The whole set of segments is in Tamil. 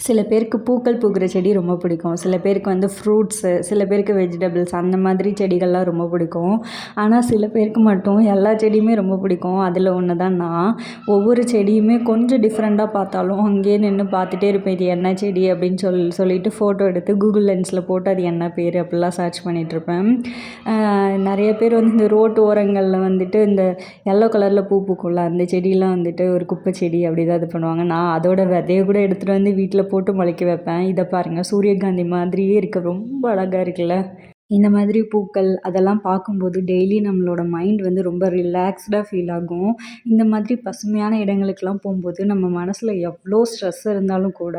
சில பேருக்கு பூக்கள் பூக்கிற செடி ரொம்ப பிடிக்கும். சில பேருக்கு வந்து ஃப்ரூட்ஸு, சில பேருக்கு வெஜிடபிள்ஸ் அந்த மாதிரி செடிகள்லாம் ரொம்ப பிடிக்கும். ஆனால் சில பேருக்கு மட்டும் எல்லா செடியுமே ரொம்ப பிடிக்கும். அதில் ஒன்று தான் நான். ஒவ்வொரு செடியுமே கொஞ்சம் டிஃப்ரெண்ட்டாக பார்த்தாலும் அங்கேயே நின்று பார்த்துட்டே இருப்பேன். இது என்ன செடி அப்படின்னு சொல்லிட்டு ஃபோட்டோ எடுத்து கூகுள் லென்ஸில் போட்டு அது என்ன பேர் அப்படிலாம் சர்ச் பண்ணிகிட்ருப்பேன். நிறைய பேர் வந்து இந்த ரோட்டு ஓரங்களில் வந்துட்டு இந்த எல்லோ கலரில் பூ பூக்கும்ல அந்த செடியெலாம் வந்துட்டு ஒரு குப்பை செடி அப்படி தான் இது பண்ணுவாங்க. நான் அதோட விதைய கூட எடுத்துகிட்டு வந்து வீட்டில் போட்டு முளைக்க வைப்பேன். இதை பாருங்கள், சூரியகாந்தி மாதிரியே இருக்குது, ரொம்ப அழகாக இருக்குல்ல. இந்த மாதிரி பூக்கள் அதெல்லாம் பார்க்கும்போது டெய்லி நம்மளோட மைண்ட் வந்து ரொம்ப ரிலாக்ஸ்டாக ஃபீல் ஆகும். இந்த மாதிரி பசுமையான இடங்களுக்கெல்லாம் போகும்போது நம்ம மனசில் எவ்வளோ ஸ்ட்ரெஸ் இருந்தாலும் கூட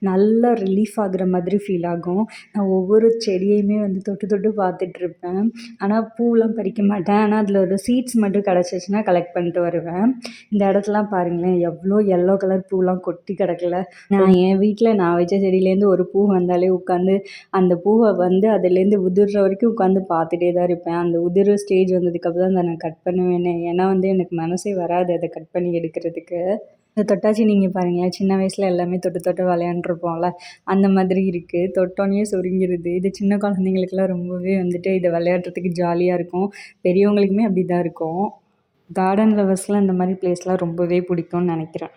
நல்லா ரிலீஃப் ஆகுற மாதிரி ஃபீல் ஆகும். நான் ஒவ்வொரு செடியையுமே வந்து தொட்டு தொட்டு பார்த்துட்ருப்பேன். ஆனால் பூலாம் பறிக்க மாட்டேன். ஆனால் அதில் ஒரு சீட்ஸ் மட்டும் கிடச்சிச்சின்னா கலெக்ட் பண்ணிட்டு வருவேன். இந்த இடத்துலலாம் பாருங்களேன், எவ்வளோ எல்லோ கலர் பூலாம் கொட்டி கிடக்குல. நான் என் வீட்டில் நான் வச்ச செடியிலேருந்து ஒரு பூ வந்தாலே உட்காந்து அந்த பூவை வந்து அதுலேருந்து உதிர்ற வரைக்கும் உட்காந்து பார்த்துட்டே தான் இருப்பேன். அந்த உதிர்ற ஸ்டேஜ் வந்ததுக்கப்புறம் தான் அதை நான் கட் பண்ணுவேனே. ஏன்னா வந்து எனக்கு மனசே வராது அதை கட் பண்ணி எடுக்கிறதுக்கு. இந்த தொட்டாச்சி நீங்கள் பாருங்களேன், சின்ன வயசில் எல்லாமே தொட்டு தொட்டு விளையாண்டுருப்போம்ல, அந்த மாதிரி இருக்குது. தொட்டோன்னே சுருங்கிருது. இது சின்ன குழந்தைங்களுக்குலாம் ரொம்பவே வந்துட்டு இதை விளையாடுறதுக்கு ஜாலியாக இருக்கும். பெரியவங்களுக்குமே அப்படி தான் இருக்கும். கார்டன் லவர்ஸ்லாம் இந்த மாதிரி பிளேஸ்லாம் ரொம்பவே பிடிக்கும்னு நினைக்கிறேன்.